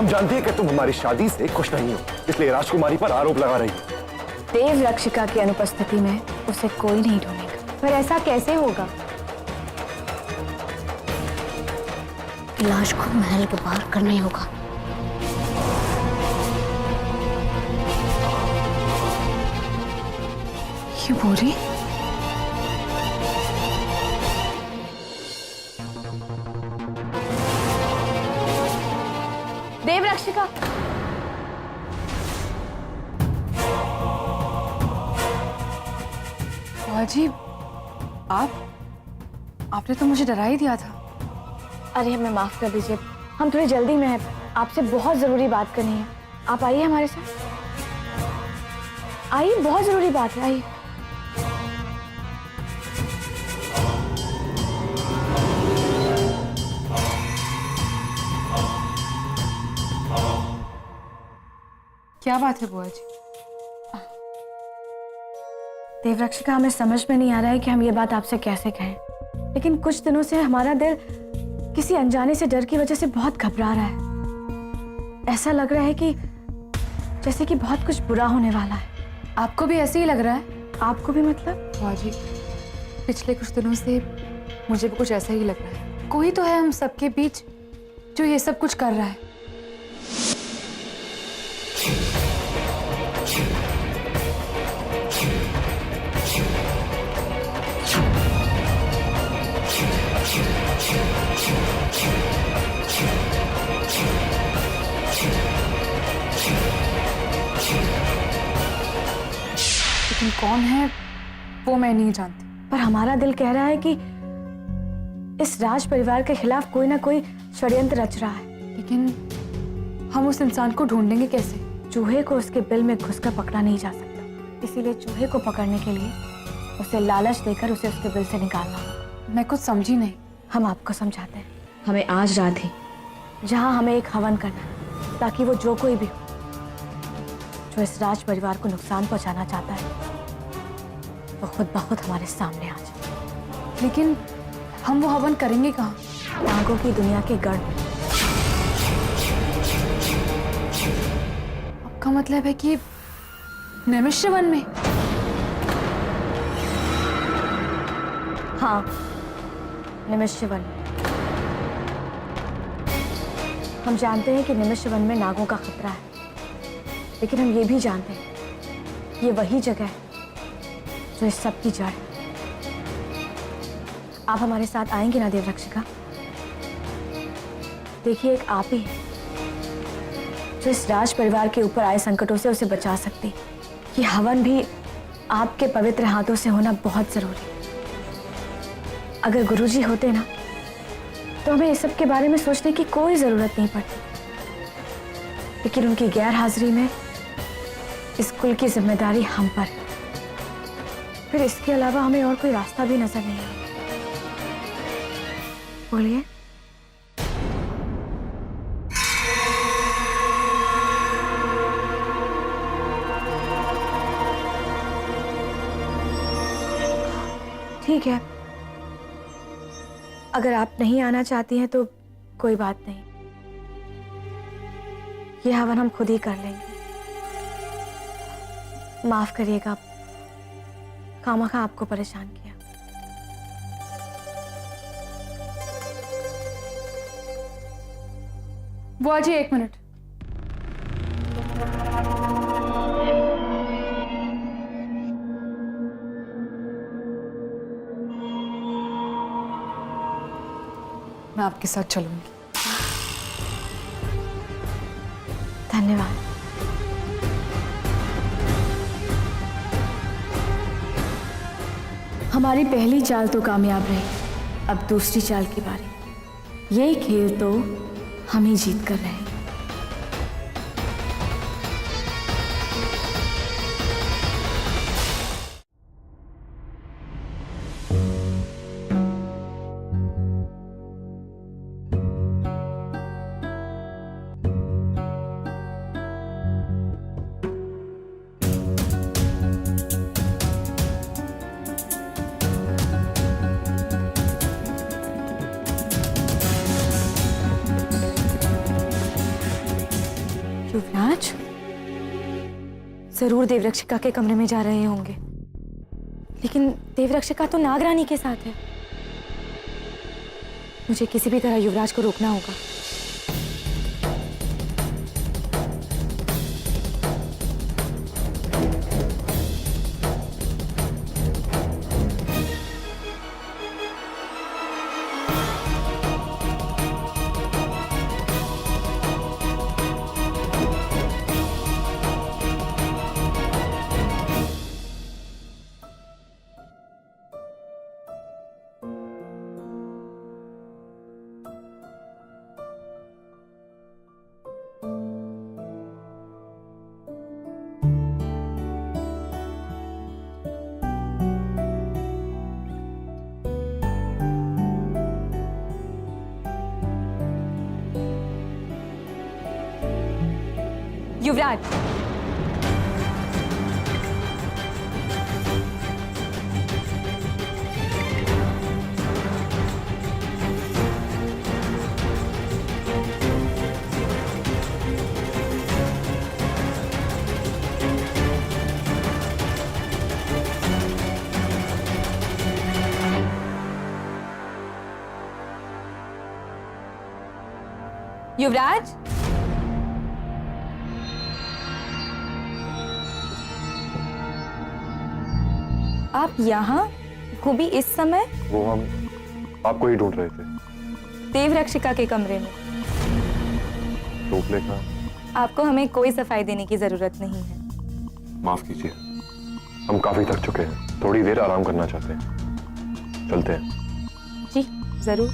हम जानते हैं कि तुम हमारी शादी से खुश नहीं हो, इसलिए राजकुमारी पर आरोप लगा रही हो। देव रक्षिका की अनुपस्थिति में उसे कोई नहीं ढूंढेगा। पर ऐसा कैसे होगा? लाश को महल के बाहर करना ही होगा। ये बोरी? देव रक्षिका, जी आपने तो मुझे डरा ही दिया था। अरे हमें माफ कर दीजिए, हम थोड़ी जल्दी में हैं। आपसे बहुत जरूरी बात करनी है। आप आइए हमारे साथ, आइए, बहुत जरूरी बात है, आइए। क्या बात है बुआ जी? देवरक्षिका, हमें समझ में नहीं आ रहा है कि हम ये बात आपसे कैसे कहें, लेकिन कुछ दिनों से हमारा दिल किसी अनजाने से डर की वजह से बहुत घबरा रहा है। ऐसा लग रहा है कि जैसे कि बहुत कुछ बुरा होने वाला है। आपको भी ऐसे ही लग रहा है? आपको भी? मतलब बुआ जी, पिछले कुछ दिनों से मुझे भी कुछ ऐसा ही लग रहा है। कोई तो है हम सबके बीच जो ये सब कुछ कर रहा है। लेकिन कौन है वो मैं नहीं जानती। पर हमारा दिल कह रहा है कि इस राज परिवार के खिलाफ कोई ना कोई षड्यंत्र रच रहा है। लेकिन हम उस इंसान को ढूंढेंगे कैसे? चूहे को उसके बिल में घुसकर पकड़ा नहीं जा सकता, इसीलिए चूहे को पकड़ने के लिए उसे लालच देकर उसे उसके बिल से निकालना होगा। मैं कुछ समझी नहीं। हम आपको समझाते हैं। हमें आज रात ही जहां हमें एक हवन करना है, ताकि वो जो कोई भी हो जो इस राज परिवार को नुकसान पहुंचाना चाहता है वो खुद ब खुद हमारे सामने आ जाए। लेकिन हम वो हवन करेंगे कहाँ? नागों की दुनिया के गढ़ में। आपका मतलब है कि नैमिष्य वन में? हाँ, नैमिष्य वन। हम जानते हैं कि नैमिष्य वन में नागों का खतरा है, लेकिन हम ये भी जानते हैं ये वही जगह है जो इस सब की जड़ है। आप हमारे साथ आएंगे ना देवरक्षिका? देखिए, एक आप ही है जो इस राज परिवार के ऊपर आए संकटों से उसे बचा सकती है। ये हवन भी आपके पवित्र हाथों से होना बहुत जरूरी है। अगर गुरुजी होते ना तो हमें इस सब के बारे में सोचने की कोई जरूरत नहीं पड़ती, लेकिन उनकी गैर हाजिरी में इस कुल की जिम्मेदारी हम पर है। फिर इसके अलावा हमें और कोई रास्ता भी नजर नहीं आता। बोलिए। ठीक है, अगर आप नहीं आना चाहती हैं तो कोई बात नहीं, ये हवन हम खुद ही कर लेंगे। माफ करिएगा, खामखा आपको परेशान किया। बुआ जी, एक मिनट। मैं आपके साथ चलूंगी। धन्यवाद। हमारी पहली चाल तो कामयाब रही, अब दूसरी चाल की बारी। यही खेल तो हम ही जीत कर रहे हैं। युवराज जरूर देवरक्षिका के कमरे में जा रहे होंगे, लेकिन देवरक्षिका तो नागरानी के साथ है। मुझे किसी भी तरह युवराज को रोकना होगा। युवराज, युवराज, आप यहाँ, वो भी इस समय? वो हम आपको ही ढूंढ रहे थे। देवरक्षिका के कमरे में। रूपलेखा, आपको हमें कोई सफाई देने की जरूरत नहीं है। माफ कीजिए, हम काफी थक चुके हैं, थोड़ी देर आराम करना चाहते हैं। चलते हैं। जी जरूर।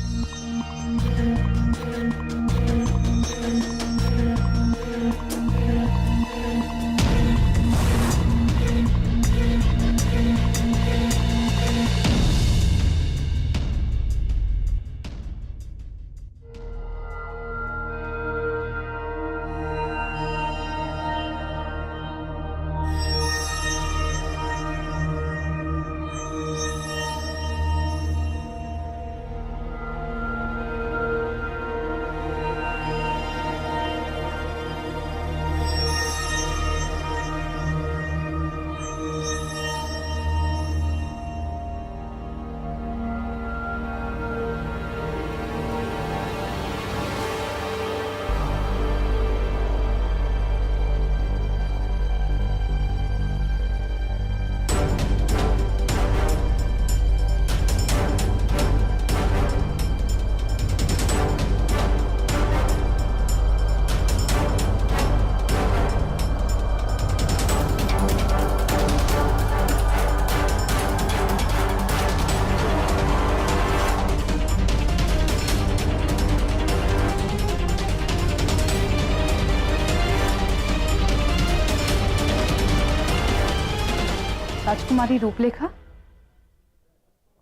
राजकुमारी रूपलेखा,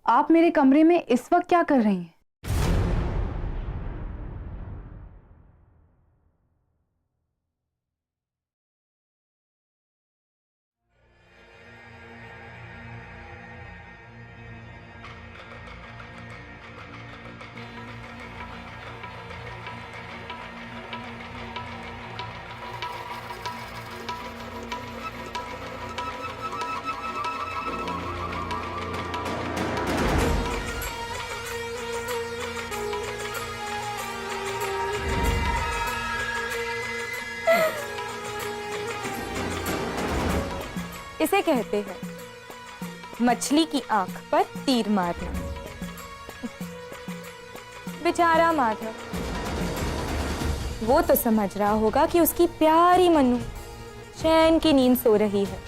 आप मेरे कमरे में इस वक्त क्या कर रही हैं? इसे कहते हैं मछली की आंख पर तीर मारना। बेचारा माधव, वो तो समझ रहा होगा कि उसकी प्यारी मनु चैन की नींद सो रही है,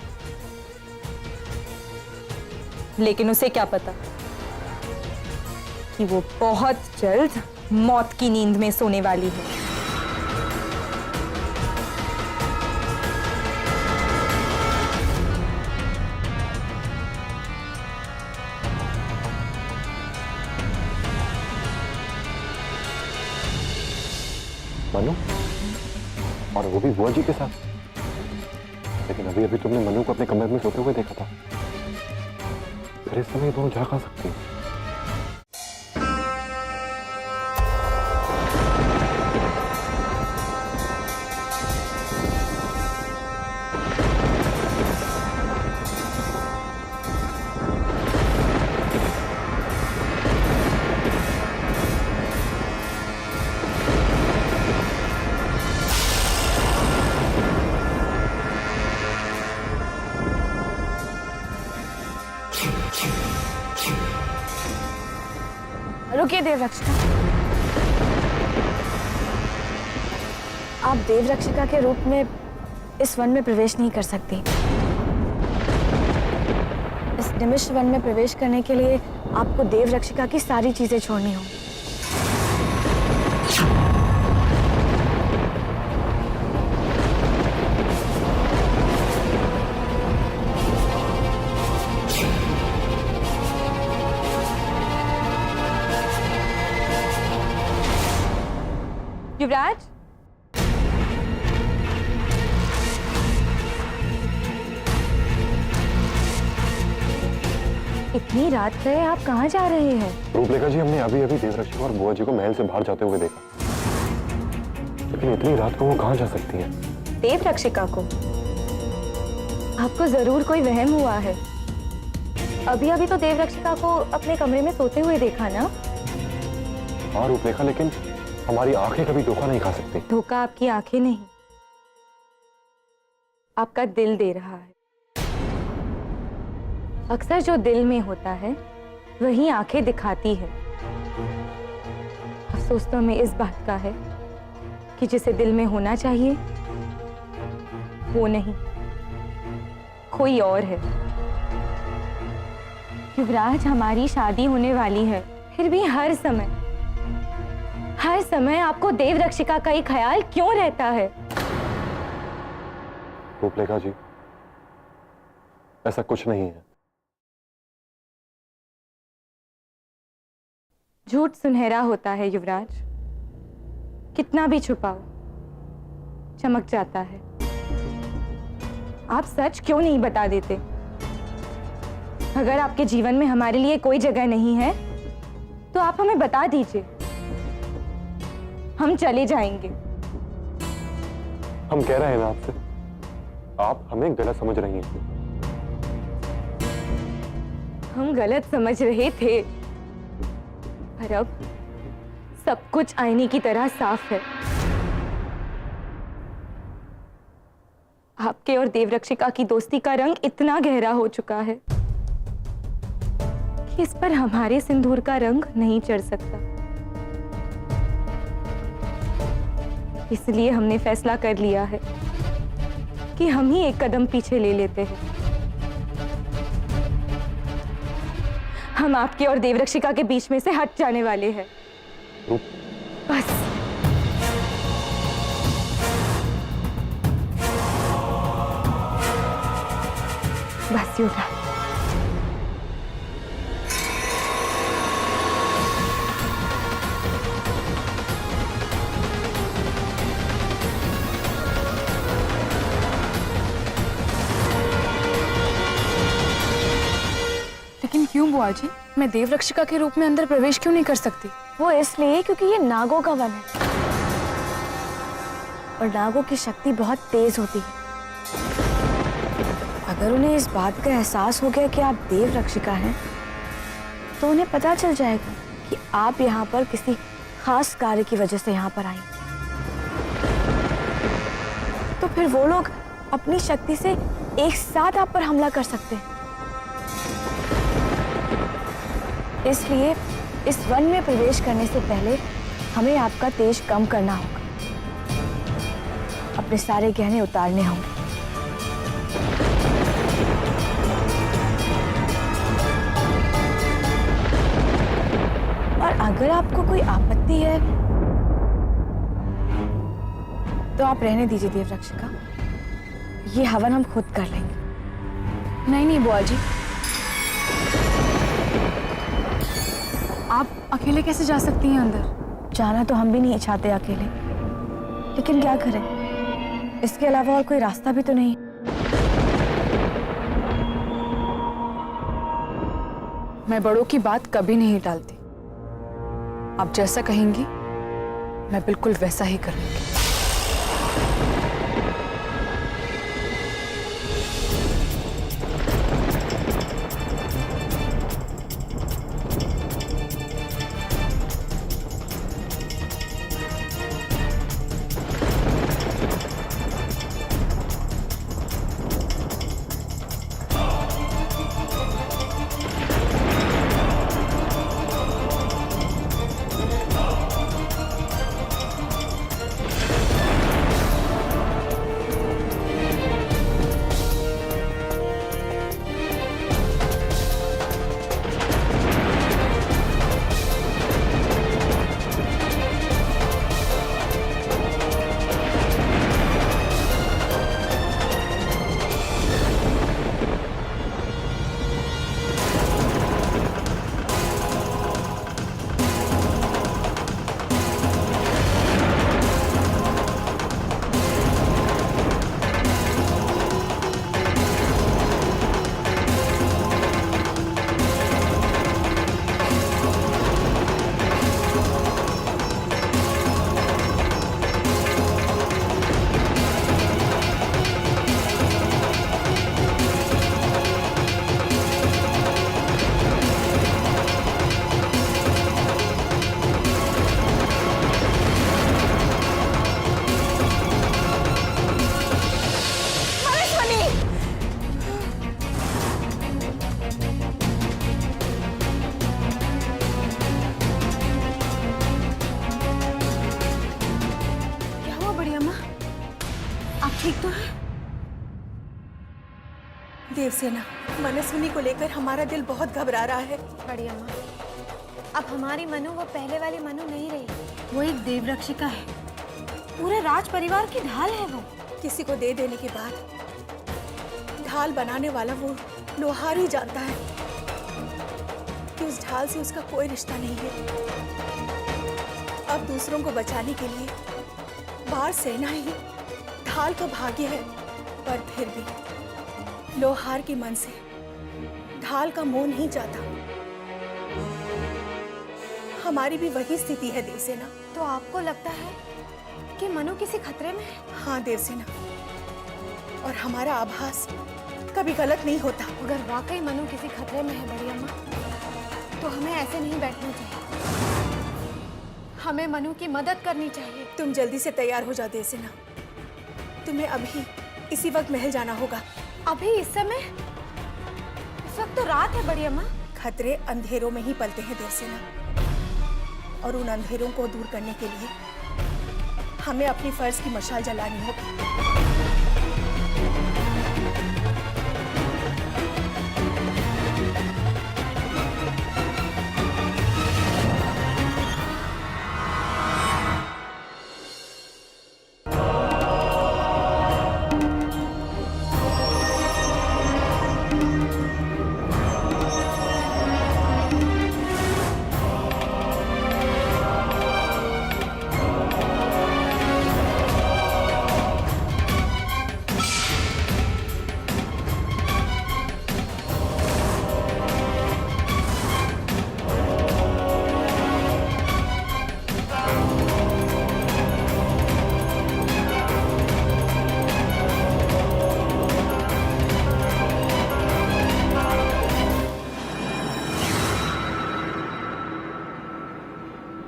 लेकिन उसे क्या पता कि वो बहुत जल्द मौत की नींद में सोने वाली है। मनु, और वो भी बुआ जी के साथ। लेकिन अभी अभी तुमने मनु को अपने कमरे में सोते हुए देखा था। फिर इस समय दोनों जा खा सकती हैं। रुकिए देवरक्षिका। आप देवरक्षिका के रूप में इस वन में प्रवेश नहीं कर सकती। इस निमिष वन में प्रवेश करने के लिए आपको देवरक्षिका की सारी चीजें छोड़नी होंगी। युवराज, इतनी रात गए, आप कहाँ जा रहे हैं? रूपलेखा जी, हमने अभी अभी देवरक्षिका और बुआ जी को महल से बाहर जाते हुए देखा, लेकिन इतनी रात को वो कहाँ जा सकती हैं? देवरक्षिका को? आपको जरूर कोई वहम हुआ है। अभी अभी तो देवरक्षिका को अपने कमरे में सोते हुए देखा ना? हाँ रूपलेखा, लेकिन हमारी आंखें कभी धोखा नहीं खा सकती। धोखा आपकी आंखें नहीं, आपका दिल दे रहा है। अक्सर जो दिल में होता है वही आंखें दिखाती है। अफसोस तो हमें इस बात का है कि जिसे दिल में होना चाहिए वो नहीं, कोई और है। युवराज, हमारी शादी होने वाली है, फिर भी हर समय आपको देवरक्षिका का ही ख्याल क्यों रहता है? रूपलेखा जी, ऐसा कुछ नहीं है। झूठ सुनहरा होता है युवराज, कितना भी छुपाओ चमक जाता है। आप सच क्यों नहीं बता देते? अगर आपके जीवन में हमारे लिए कोई जगह नहीं है तो आप हमें बता दीजिए, हम चले जाएंगे। हम कह रहे हैं ना आपसे, आप हमें गलत समझ रही हैं। हम गलत समझ रहे थे, पर अब सब कुछ आईने की तरह साफ है। आपके और देवरक्षिका की दोस्ती का रंग इतना गहरा हो चुका है कि इस पर हमारे सिंदूर का रंग नहीं चढ़ सकता। इसलिए हमने फैसला कर लिया है कि हम ही एक कदम पीछे ले लेते हैं। हम आपके और देवरक्षिका के बीच में से हट जाने वाले हैं। बस। बस युवराज। लेकिन क्यों बुआ जी, मैं देवरक्षिका के रूप में अंदर प्रवेश क्यों नहीं कर सकती? वो इसलिए क्योंकि ये नागों का वन है और नागों की शक्ति बहुत तेज होती है। अगर उन्हें इस बात का एहसास हो गया कि आप देवरक्षिका हैं, तो उन्हें पता चल जाएगा कि आप यहाँ पर किसी खास कार्य की वजह से यहाँ पर आई। तो फिर वो लोग अपनी शक्ति से एक साथ आप पर हमला कर सकते हैं। इसलिए इस वन में प्रवेश करने से पहले हमें आपका तेज कम करना होगा, अपने सारे गहने उतारने होंगे। और अगर आपको कोई आपत्ति है तो आप रहने दीजिए देवरक्षिका, ये हवन हम खुद कर लेंगे। नहीं नहीं बुआ जी, आप अकेले कैसे जा सकती हैं अंदर? जाना तो हम भी नहीं चाहते अकेले, लेकिन क्या करें, इसके अलावा और कोई रास्ता भी तो नहीं। मैं बड़ों की बात कभी नहीं टालती। आप जैसा कहेंगी मैं बिल्कुल वैसा ही करूंगी। ठीक तो है? देवसेना, मनस्विनी को लेकर हमारा दिल बहुत घबरा रहा है। बड़ी अम्मा, अब हमारी मनु वो पहले वाली मनु नहीं रही। वो एक देवरक्षिका है, पूरे राज परिवार की ढाल है वो। किसी को दे देने के बाद ढाल बनाने वाला वो लोहार ही जानता है कि उस ढाल से उसका कोई रिश्ता नहीं है। अब दूसरों को बचाने के लिए बाहर सेना ही ढाल का भाग्य है, पर फिर भी लोहार के मन से ढाल का मोह नहीं जाता। हमारी भी वही स्थिति है देवसेना। तो आपको लगता है कि मनु किसी खतरे में है? हाँ देवसेना, और हमारा आभास कभी गलत नहीं होता। अगर वाकई मनु किसी खतरे में है बड़ी अम्मा, तो हमें ऐसे नहीं बैठना चाहिए। हमें मनु की मदद करनी चाहिए। तुम जल्दी से तैयार हो जाओ देवसेना। तुम्हें अभी इसी वक्त महल जाना होगा। अभी इस समय? इस वक्त तो रात है बड़ी अम्मा। खतरे अंधेरों में ही पलते हैं देवसेना, और उन अंधेरों को दूर करने के लिए हमें अपनी फर्ज की मशाल जलानी होगी।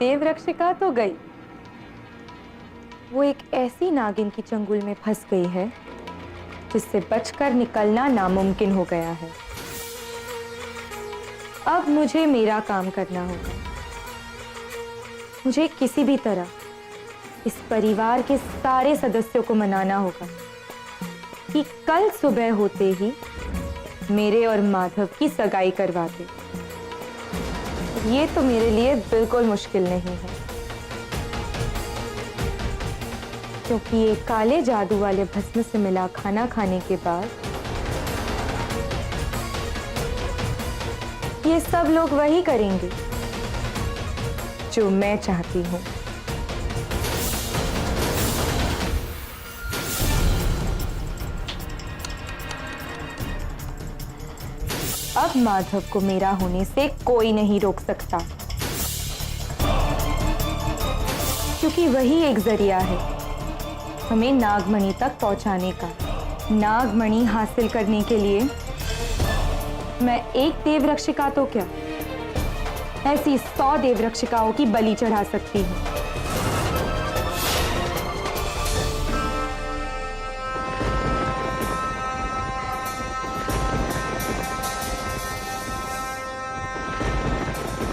देवरक्षिका तो गई, वो एक ऐसी नागिन की चंगुल में फंस गई है जिससे बचकर निकलना नामुमकिन हो गया है। अब मुझे मेरा काम करना होगा। मुझे किसी भी तरह इस परिवार के सारे सदस्यों को मनाना होगा कि कल सुबह होते ही मेरे और माधव की सगाई करवा दे। ये तो मेरे लिए बिल्कुल मुश्किल नहीं है, क्योंकि ये काले जादू वाले भस्म से मिला खाना खाने के बाद ये सब लोग वही करेंगे जो मैं चाहती हूँ। अब माधव को मेरा होने से कोई नहीं रोक सकता, क्योंकि वही एक जरिया है हमें नागमणि तक पहुंचाने का। नागमणि हासिल करने के लिए मैं एक देवरक्षिका तो क्या, ऐसी 100 देवरक्षिकाओं की बलि चढ़ा सकती हूँ।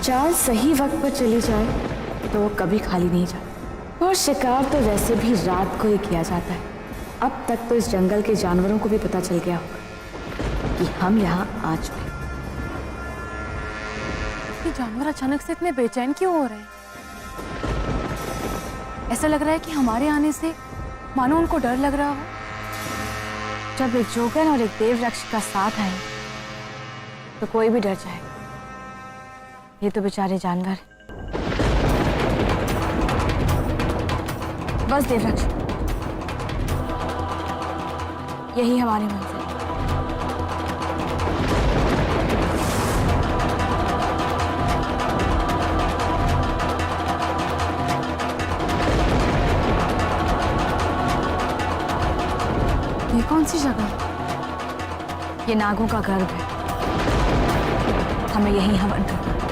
चाल सही वक्त पर चली जाए तो वो कभी खाली नहीं जाती, और शिकार तो वैसे भी रात को ही किया जाता है। अब तक तो इस जंगल के जानवरों को भी पता चल गया होगा कि हम यहाँ आ चुके। ये जानवर अचानक से इतने बेचैन क्यों हो रहे हैं? ऐसा लग रहा है कि हमारे आने से मानो उनको डर लग रहा हो। जब एक जोगन और एक देवरक्षक का साथ आए तो कोई भी डर जाएगा। ये तो बेचारे जानवर। बस देवरक्षक, यही हमारी मंजिल। ये कौन सी जगह? ये नागों का गर्भ है, हमें यही हवन करना है।